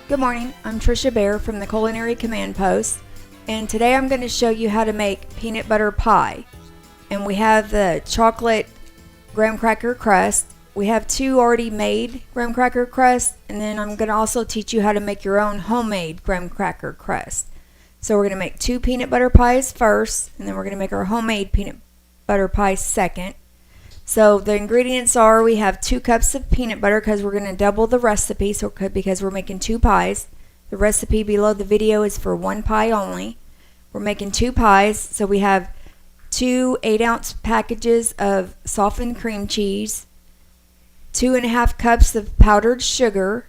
Good morning, I'm Trisha Bear from the Culinary Command Post, and today I'm going to show you how to make peanut butter pie. And we have the chocolate graham cracker crust. We have two already made graham cracker crust, and then I'm going to also teach you how to make your own homemade graham cracker crust. So we're going to make two peanut butter pies first, and then we're going to make our homemade peanut butter pie second. So the ingredients are, we have 2 cups of peanut butter because we're going to double the recipe, because we're making 2 pies. The recipe below the video is for 1 pie only. We're making 2 pies, so we have 2 8-ounce packages of softened cream cheese, 2.5 cups of powdered sugar.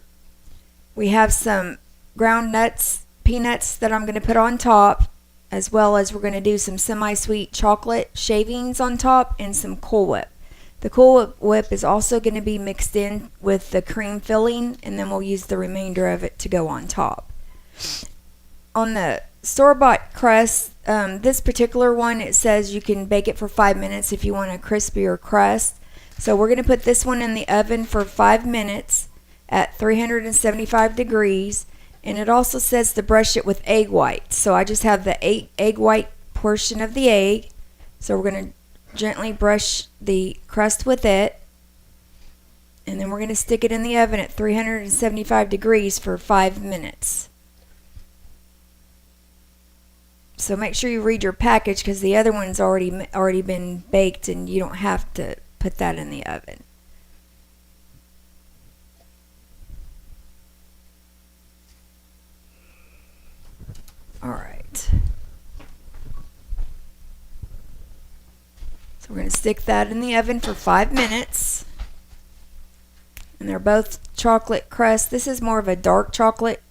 We have some ground nuts, peanuts that I'm going to put on top, as well as we're going to do some semi-sweet chocolate shavings on top and some Cool Whip. The Cool Whip is also going to be mixed in with the cream filling, and then we'll use the remainder of it to go on top. On the store-bought crust, this particular one, it says you can bake it for 5 minutes if you want a crispier crust. So we're going to put this one in the oven for 5 minutes at 375 degrees, and it also says to brush it with egg white. So I just have the egg white portion of the egg, so we're going to gently brush the crust with it, and then we're going to stick it in the oven at 375 degrees for 5 minutes. So make sure you read your package, because the other one's already been baked and you don't have to put that in the oven. Alright. We're going to stick that in the oven for 5 minutes. And they're both chocolate crust. This is more of a dark chocolate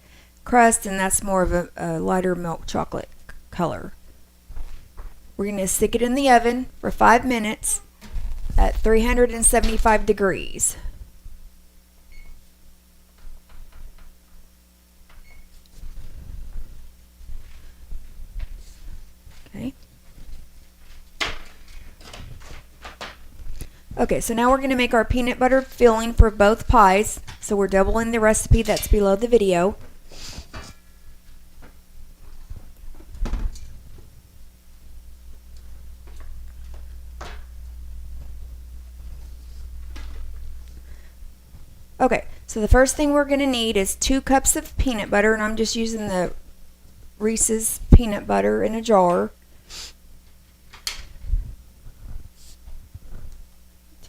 crust, and that's more of a lighter milk chocolate color. We're going to stick it in the oven for 5 minutes at 375 degrees. Okay. Okay, so now we're going to make our peanut butter filling for both pies. So we're doubling the recipe that's below the video. Okay, so the first thing we're going to need is 2 cups of peanut butter, and I'm just using the Reese's peanut butter in a jar.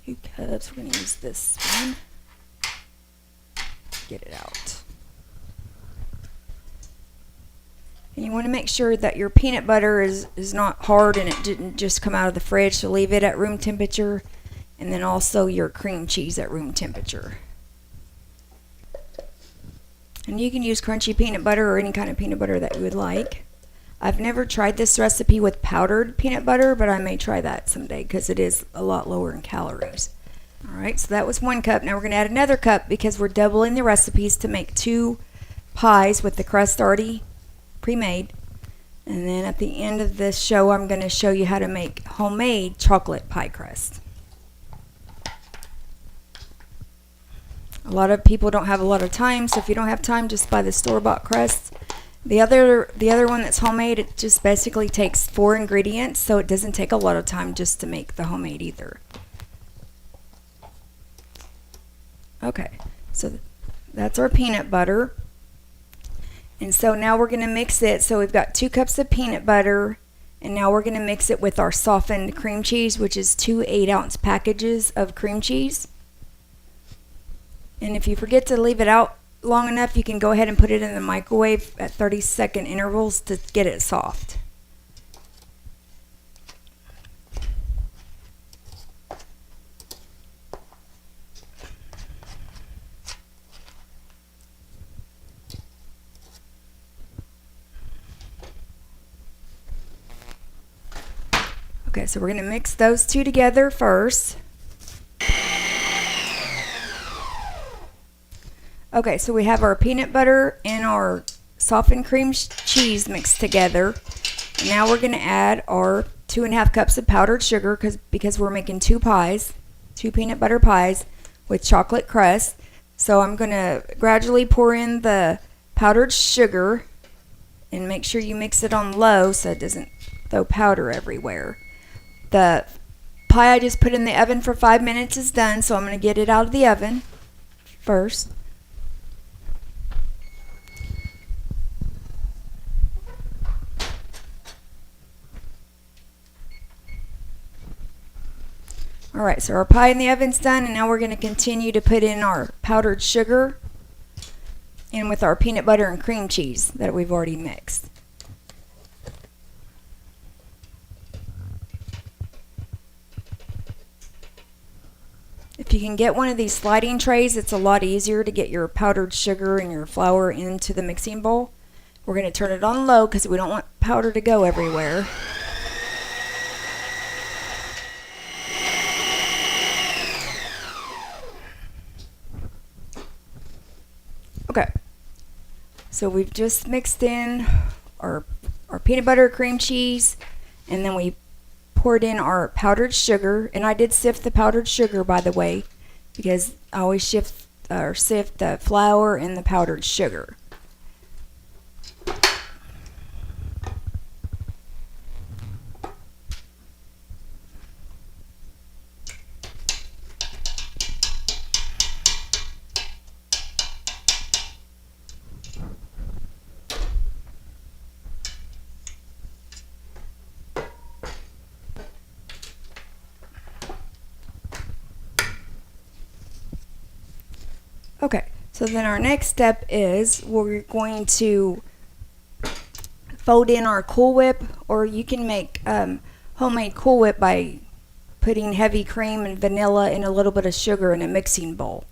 2 cups. We're going to use this one. Get it out. And you want to make sure that your peanut butter is not hard and it didn't just come out of the fridge, so leave it at room temperature, and then also your cream cheese at room temperature. And you can use crunchy peanut butter or any kind of peanut butter that you would like. I've never tried this recipe with powdered peanut butter, but I may try that someday because it is a lot lower in calories. Alright, so that was 1 cup. Now we're going to add another cup because we're doubling the recipes to make 2 pies with the crust already pre-made. And then at the end of this show, I'm going to show you how to make homemade chocolate pie crust. A lot of people don't have a lot of time, so if you don't have time, just buy the store-bought crust. The other one that's homemade, it just basically takes 4 ingredients, so it doesn't take a lot of time just to make the homemade either. Okay, so that's our peanut butter. And so now we're going to mix it. So we've got 2 cups of peanut butter, and now we're going to mix it with our softened cream cheese, which is 2 8-ounce packages of cream cheese. And if you forget to leave it out long enough, you can go ahead and put it in the microwave at 30-second intervals to get it soft. Okay, so we're going to mix those 2 together first. Okay, so we have our peanut butter and our softened cream cheese mixed together. And now we're going to add our 2.5 cups of powdered sugar because we're making 2 pies, 2 peanut butter pies with chocolate crust. So I'm going to gradually pour in the powdered sugar, and make sure you mix it on low so it doesn't throw powder everywhere. The pie I just put in the oven for 5 minutes is done, so I'm going to get it out of the oven first. Alright, so our pie in the oven's done, and now we're going to continue to put in our powdered sugar and with our peanut butter and cream cheese that we've already mixed. If you can get one of these sliding trays, it's a lot easier to get your powdered sugar and your flour into the mixing bowl. We're going to turn it on low because we don't want powder to go everywhere. Okay, so we've just mixed in our peanut butter, cream cheese, and then we poured in our powdered sugar. And I did sift the powdered sugar, by the way, because I always sift the flour and the powdered sugar. Okay, so then our next step is we're going to fold in our Cool Whip, or you can make homemade Cool Whip by putting heavy cream and vanilla and a little bit of sugar in a mixing bowl.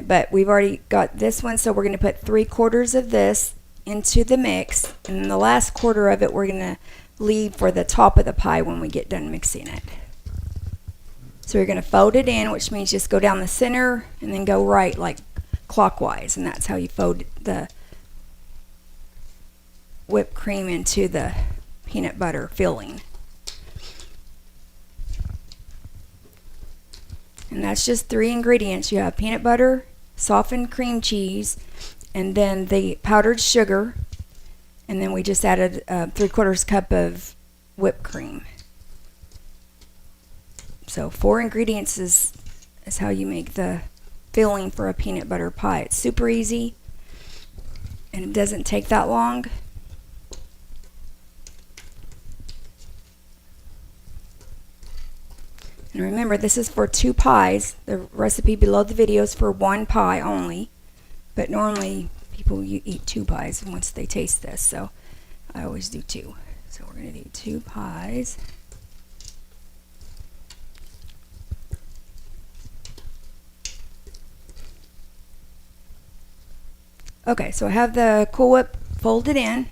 But we've already got this one, so we're going to put 3/4 of this into the mix, and then the last quarter of it we're going to leave for the top of the pie when we get done mixing it. So you're going to fold it in, which means just go down the center and then go right like clockwise, and that's how you fold the whipped cream into the peanut butter filling. And that's just 3 ingredients. You have peanut butter, softened cream cheese, and then the powdered sugar, and then we just added 3/4 cup of whipped cream. So 4 ingredients is how you make the filling for a peanut butter pie. It's super easy, and it doesn't take that long. And remember, this is for 2 pies. The recipe below the video is for 1 pie only, but normally people eat 2 pies once they taste this, so I always do 2. So we're going to do 2 pies. Okay, so I have the Cool Whip folded in.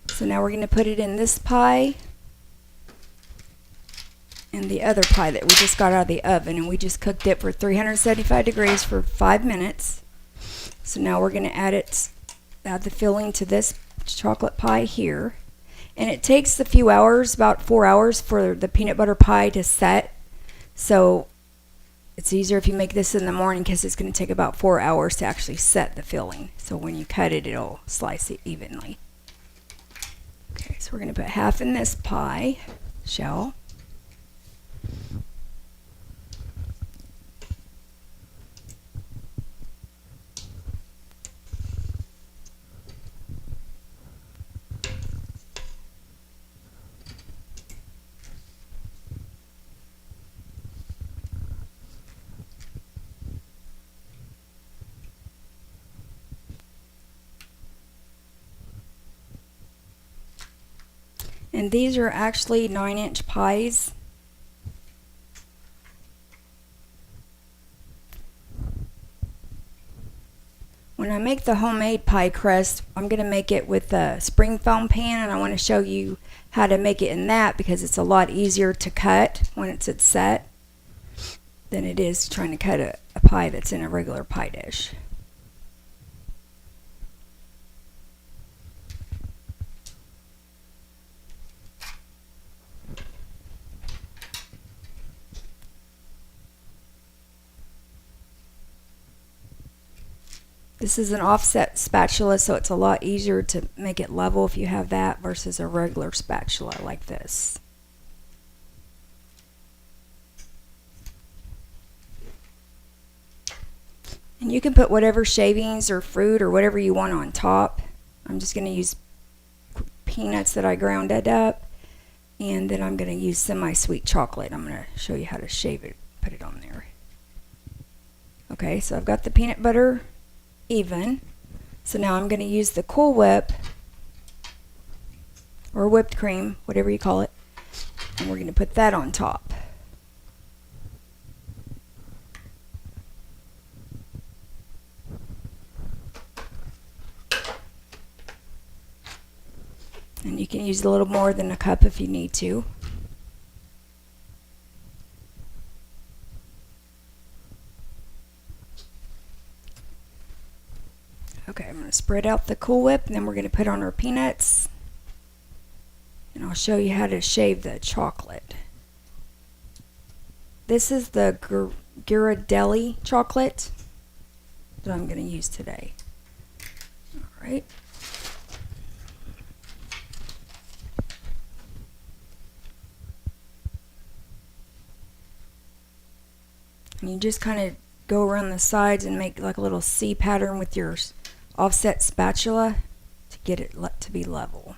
So now we're going to put it in this pie and the other pie that we just got out of the oven, and we just cooked it for 375 degrees for 5 minutes. So now we're going to add the filling to this chocolate pie here. And it takes a few hours, about 4 hours, for the peanut butter pie to set. So it's easier if you make this in the morning because it's going to take about 4 hours to actually set the filling. So when you cut it, it'll slice it evenly. Okay, so we're going to put half in this pie shell. And these are actually 9-inch pies. When I make the homemade pie crust, I'm going to make it with a spring foam pan, and I want to show you how to make it in that because it's a lot easier to cut when it's set than it is trying to cut a pie that's in a regular pie dish. This is an offset spatula, so it's a lot easier to make it level if you have that versus a regular spatula like this. And you can put whatever shavings or fruit or whatever you want on top. I'm just going to use peanuts that I grounded up, and then I'm going to use semi-sweet chocolate. I'm going to show you how to shave it, put it on there. Okay, so I've got the peanut butter even. So now I'm going to use the Cool Whip or whipped cream, whatever you call it, and we're going to put that on top. And you can use a little more than a cup if you need to. Okay, I'm going to spread out the Cool Whip, and then we're going to put on our peanuts. And I'll show you how to shave the chocolate. This is the Ghirardelli chocolate that I'm going to use today. Alright. And you just kind of go around the sides and make like a little C pattern with your offset spatula to get it to be level.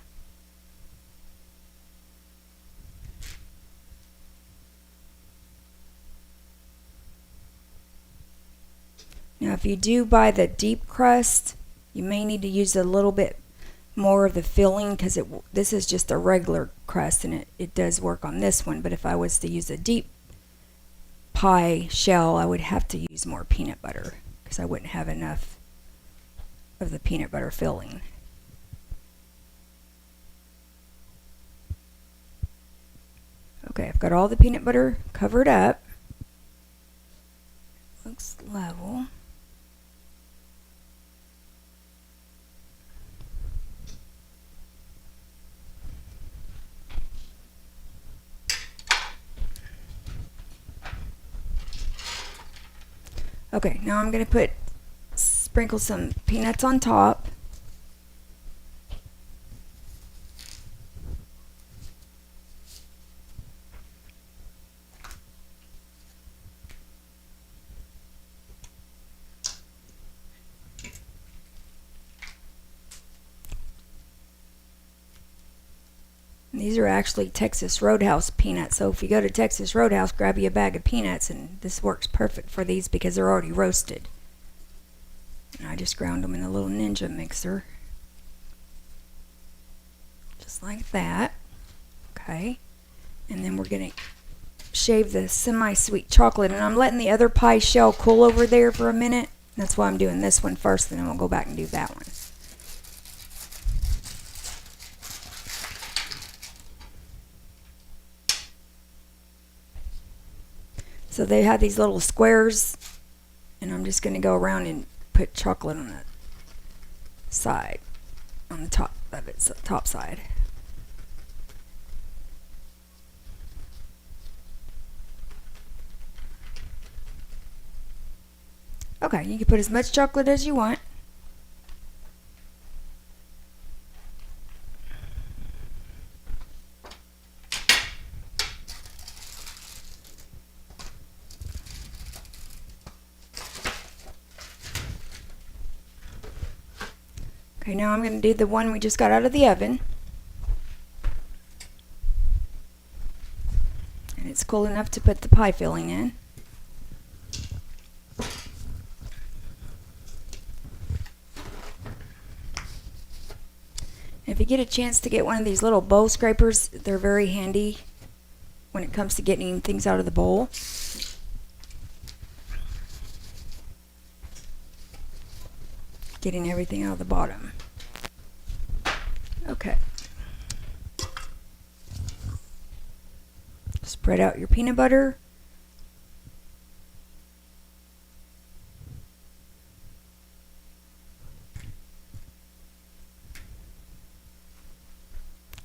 Now if you do buy the deep crust, you may need to use a little bit more of the filling because this is just a regular crust, and it does work on this one, but if I was to use a deep pie shell, I would have to use more peanut butter because I wouldn't have enough of the peanut butter filling. Okay, I've got all the peanut butter covered up. Looks level. Okay, now I'm going to sprinkle some peanuts on top. These are actually Texas Roadhouse peanuts, so if you go to Texas Roadhouse, grab you a bag of peanuts, and this works perfect for these because they're already roasted. And I just ground them in a little Ninja mixer. Just like that. Okay. And then we're going to shave the semi-sweet chocolate, and I'm letting the other pie shell cool over there for a minute. That's why I'm doing this one first, and then we'll go back and do that one. So they have these little squares, and I'm just going to go around and put chocolate on the side, on the top of it, so top side. Okay, you can put as much chocolate as you want. Okay, now I'm going to do the one we just got out of the oven. And it's cool enough to put the pie filling in. If you get a chance to get one of these little bowl scrapers, they're very handy when it comes to getting things out of the bowl. Getting everything out of the bottom. Okay. Spread out your peanut butter.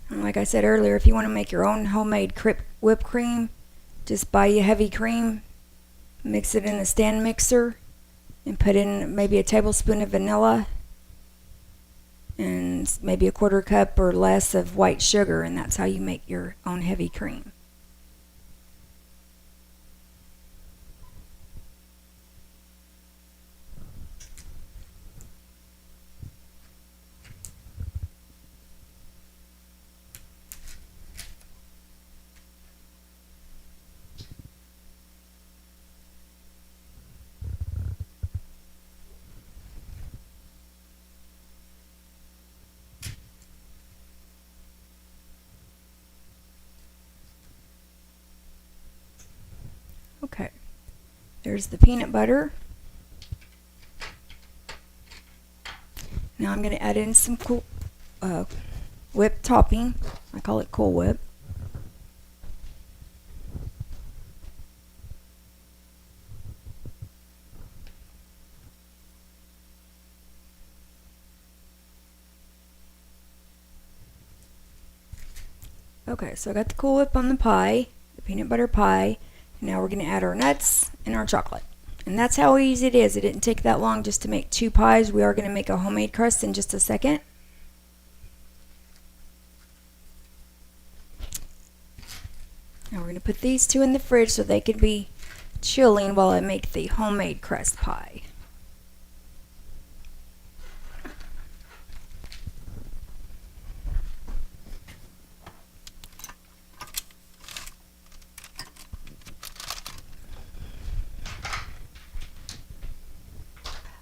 And like I said earlier, if you want to make your own homemade whipped cream, just buy you heavy cream, mix it in a stand mixer, and put in maybe a tablespoon of vanilla and maybe a 1/4 cup or less of white sugar, and that's how you make your own heavy cream. Okay, there's the peanut butter. Now I'm going to add in some whipped topping. I call it Cool Whip. Okay, so I got the Cool Whip on the pie, the peanut butter pie. Now we're going to add our nuts and our chocolate. And that's how easy it is. It didn't take that long just to make 2 pies. We are going to make a homemade crust in just a second. Now we're going to put these 2 in the fridge so they can be chilling while I make the homemade crust pie.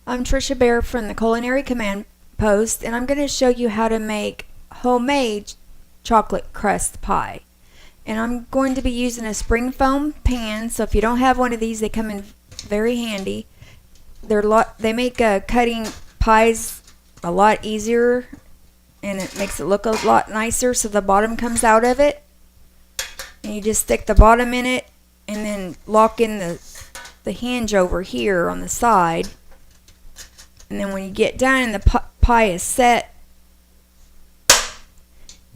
I'm Trisha Bear from the Culinary Command Post, and I'm going to show you how to make homemade chocolate crust pie. And I'm going to be using a spring foam pan, so if you don't have one of these, they come in very handy. They make cutting pies a lot easier, and it makes it look a lot nicer, so the bottom comes out of it. And you just stick the bottom in it, and then lock in the hinge over here on the side. And then when you get done and the pie is set,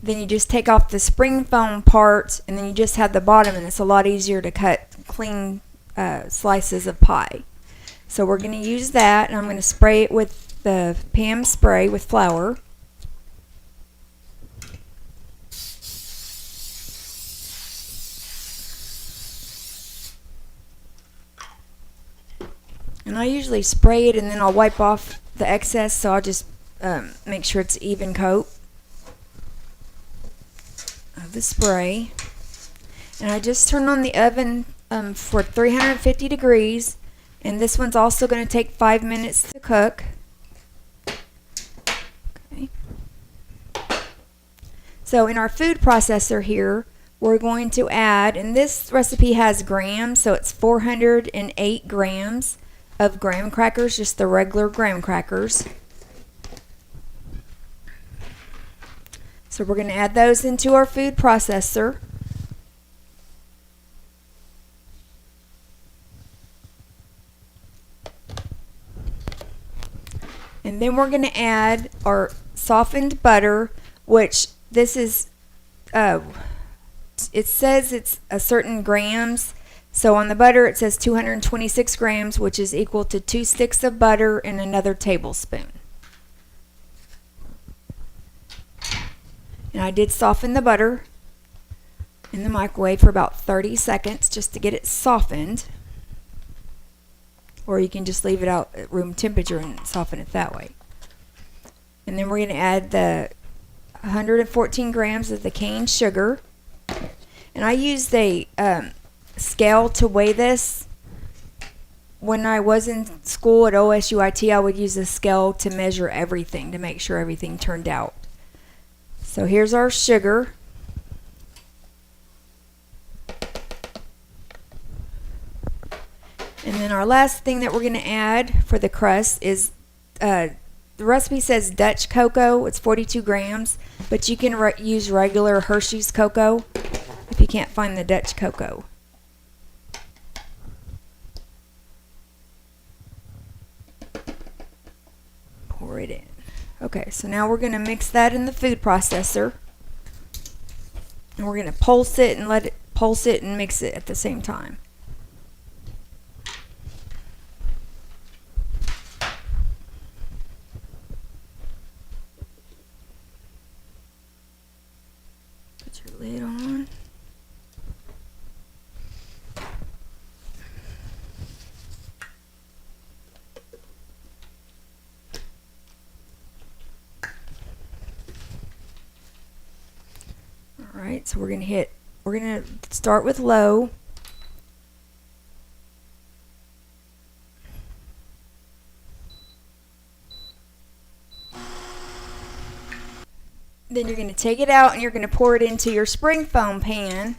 then you just take off the spring foam part, and then you just have the bottom, and it's a lot easier to cut clean slices of pie. So we're going to use that, and I'm going to spray it with the Pam spray with flour. And I usually spray it and then I'll wipe off the excess, so I'll just make sure it's even coat of the spray. And I just turned on the oven for 350 degrees, and this one's also going to take 5 minutes to cook. Okay. So in our food processor here, we're going to add, and this recipe has grams, so it's 408 grams of graham crackers, just the regular graham crackers. So we're going to add those into our food processor. And then we're going to add our softened butter, which this is, it says it's a certain grams. So on the butter it says 226 grams, which is equal to 2 sticks of butter and another tablespoon. And I did soften the butter in the microwave for about 30 seconds just to get it softened. Or you can just leave it out at room temperature and soften it that way. And then we're going to add the 114 grams of the cane sugar. And I used a scale to weigh this. When I was in school at OSUIT, I would use a scale to measure everything to make sure everything turned out. So here's our sugar. And then our last thing that we're going to add for the crust is, the recipe says Dutch cocoa. It's 42 grams, but you can use regular Hershey's cocoa if you can't find the Dutch cocoa. Pour it in. Okay, so now we're going to mix that in the food processor. And we're going to pulse it and let it pulse it and mix it at the same time. Alright, so we're gonna start with low. Then you're going to take it out and you're going to pour it into your spring foam pan.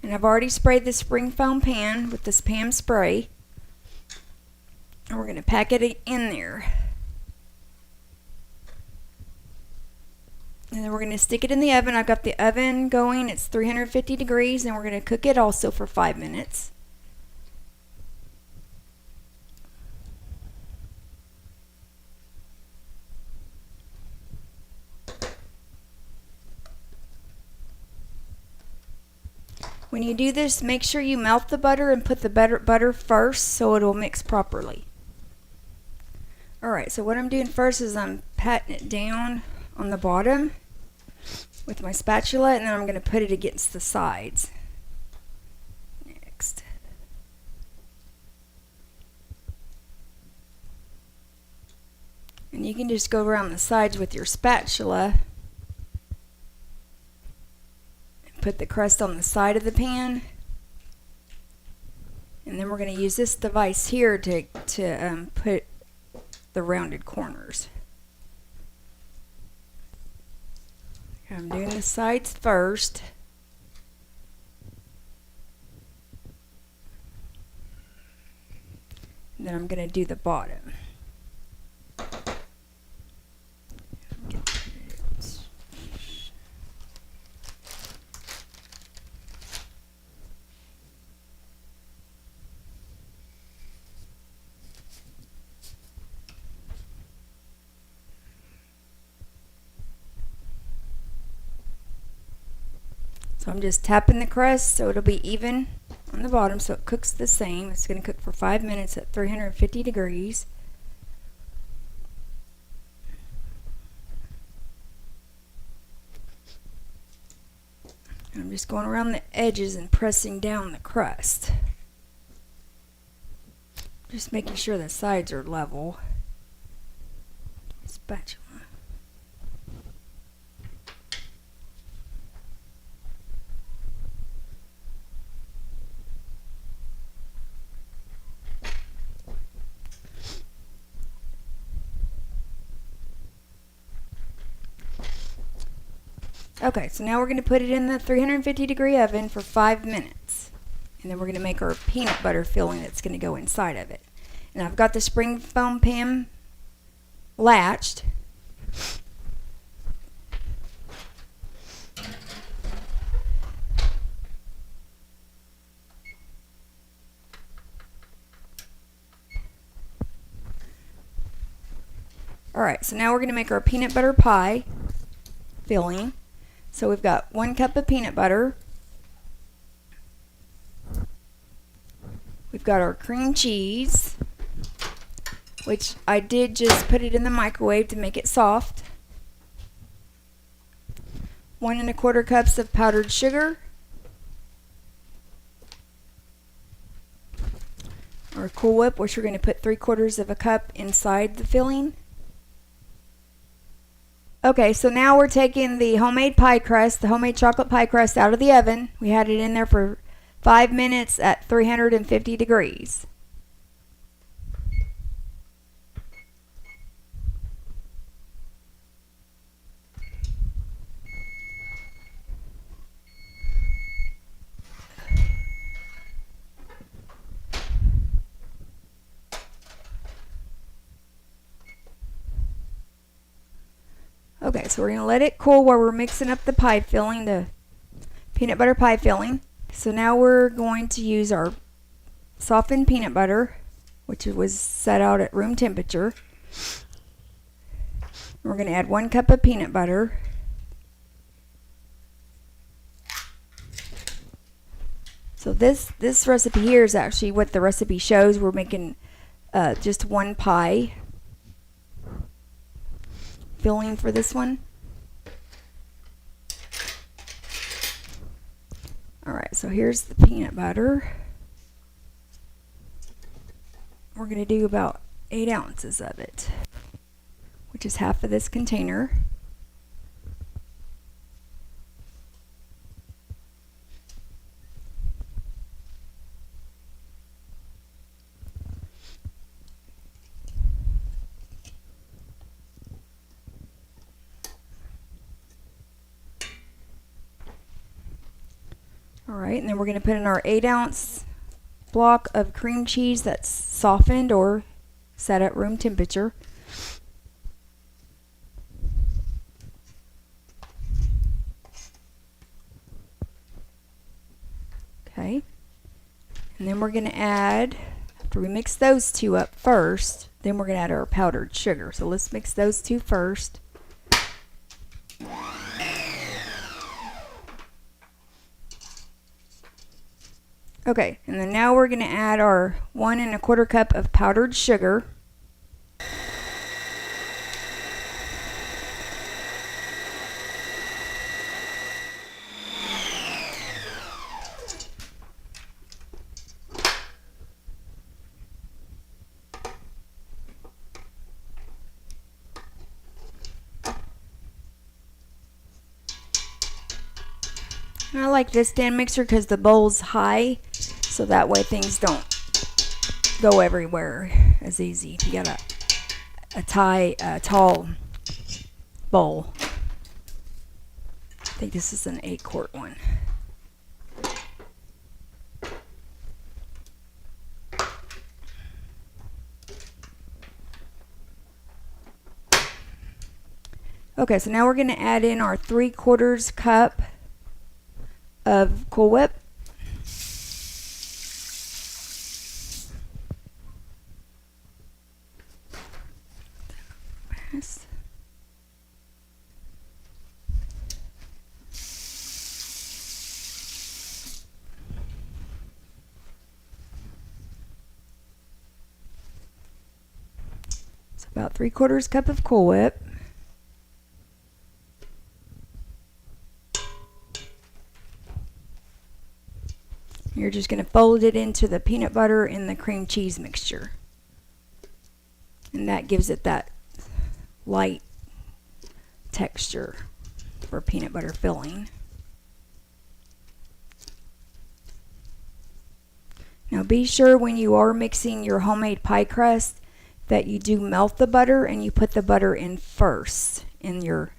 And I've already sprayed the spring foam pan with this Pam spray. And we're going to pack it in there. And then we're going to stick it in the oven. I've got the oven going. It's 350 degrees, and we're going to cook it also for 5 minutes. When you do this, make sure you melt the butter and put the butter first so it'll mix properly. Alright, so what I'm doing first is I'm patting it down on the bottom with my spatula, and then I'm going to put it against the sides. Next. And you can just go around the sides with your spatula and put the crust on the side of the pan. And then we're going to use this device here to put the rounded corners. I'm doing the sides first. And then I'm going to do the bottom. So I'm just tapping the crust so it'll be even on the bottom so it cooks the same. It's going to cook for 5 minutes at 350 degrees. And I'm just going around the edges and pressing down the crust. Just making sure the sides are level. Spatula. Okay, so now we're going to put it in the 350 degree oven for 5 minutes. And then we're going to make our peanut butter filling that's going to go inside of it. And I've got the spring foam pan latched. Alright, so now we're going to make our peanut butter pie filling. So we've got 1 cup of peanut butter. We've got our cream cheese, which I did just put it in the microwave to make it soft. 1 1/4 cups of powdered sugar. Our Cool Whip, which we're going to put 3/4 of a cup inside the filling. Okay, so now we're taking the homemade pie crust, the homemade chocolate pie crust out of the oven. We had it in there for 5 minutes at 350 degrees. Okay, so we're going to let it cool while we're mixing up the pie filling, the peanut butter pie filling. So now we're going to use our softened peanut butter, which was set out at room temperature. We're going to add 1 cup of peanut butter. So this recipe here is actually what the recipe shows. We're making just 1 pie filling for this one. Alright, so here's the peanut butter. We're going to do about 8 ounces of it, which is half of this container. Alright, and then we're going to put in our 8-ounce block of cream cheese that's softened or set at room temperature. Okay, and then we're going to add, after we mix those two up first, then we're going to add our powdered sugar. So let's mix those two first. Okay, and then now we're going to add our 1 1/4 cup of powdered sugar. And I like this stand mixer because the bowl's high, so that way things don't go everywhere as easy. If you got a tall bowl. I think this is an 8-quart one. Okay, so now we're going to add in our 3/4 cup of Cool Whip. It's about 3/4 cup of Cool Whip. You're just going to fold it into the peanut butter and the cream cheese mixture. And that gives it that light texture for peanut butter filling. Now be sure when you are mixing your homemade pie crust that you do melt the butter and you put the butter in first in your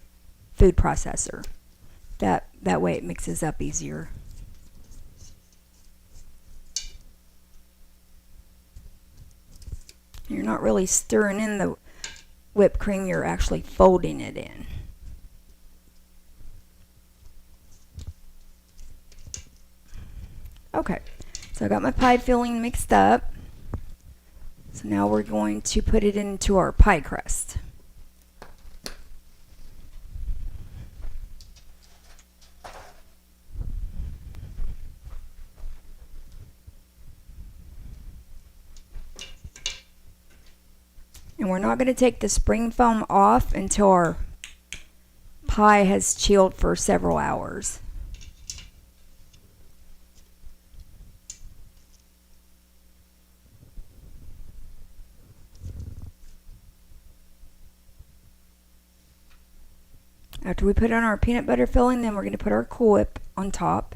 food processor. That way it mixes up easier. You're not really stirring in the whipped cream, you're actually folding it in. Okay, so I got my pie filling mixed up. So now we're going to put it into our pie crust. And we're not going to take the spring foam off until our pie has chilled for several hours. After we put on our peanut butter filling, then we're going to put our Cool Whip on top,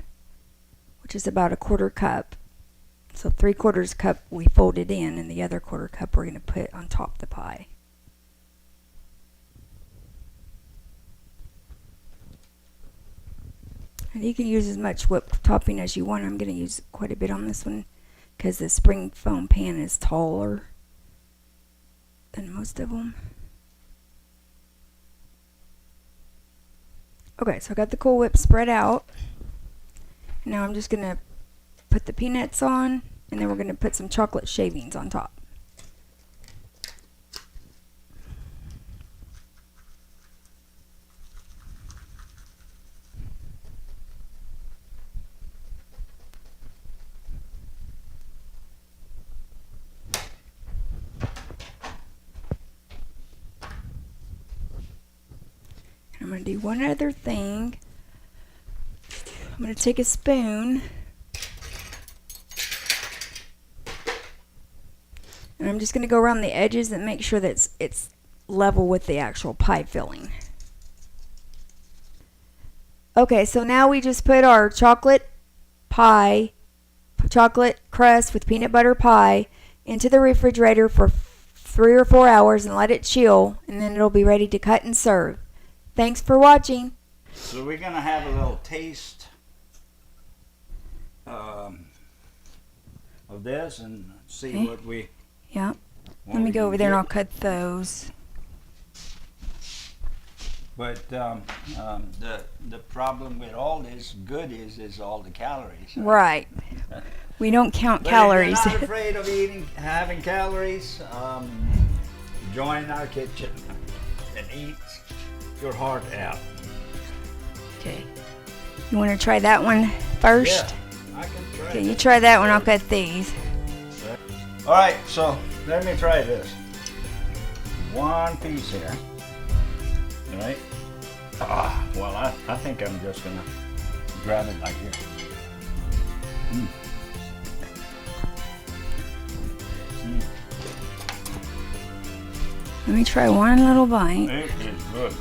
which is about 1/4 cup. So 3/4 cup we folded in, and the other 1/4 cup we're going to put on top of the pie. And you can use as much whipped topping as you want. I'm going to use quite a bit on this one because the spring foam pan is taller than most of them. Okay, so I got the Cool Whip spread out. Now I'm just going to put the peanuts on, and then we're going to put some chocolate shavings on top. I'm going to do one other thing. I'm going to take a spoon. And I'm just going to go around the edges and make sure that it's level with the actual pie filling. Okay, so now we just put our chocolate crust with peanut butter pie into the refrigerator for 3 or 4 hours and let it chill, and then it'll be ready to cut and serve. Thanks for watching. So we're gonna have a little taste of this and see what we. Yeah. Let me go over there and I'll cut those. But the problem with all this goodies is all the calories. Right. We don't count but calories. If you're not afraid of having calories, join our kitchen and eat your heart out. Okay. You want to try that one first? Yeah, I can try. Okay, you try that one. I'll cut these. All right, so let me try this. One piece here. All right. Well, I think I'm just gonna grab it like here. Let me try one little bite. It is good,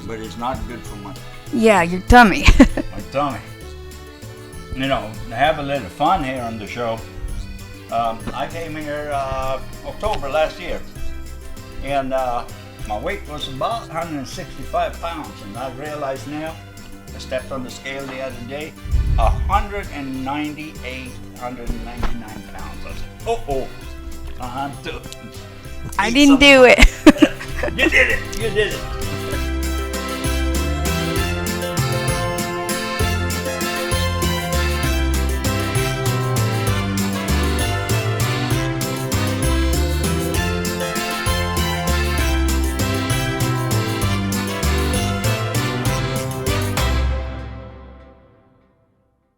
but it's not good for my Your tummy. tummy. You know, to have a little fun here on the show. I came here October last year, and my weight was about 165 pounds, and I realized now, I stepped on the scale the other day, 199 pounds. I said, I'm doing. I didn't do it. You did it. You did it.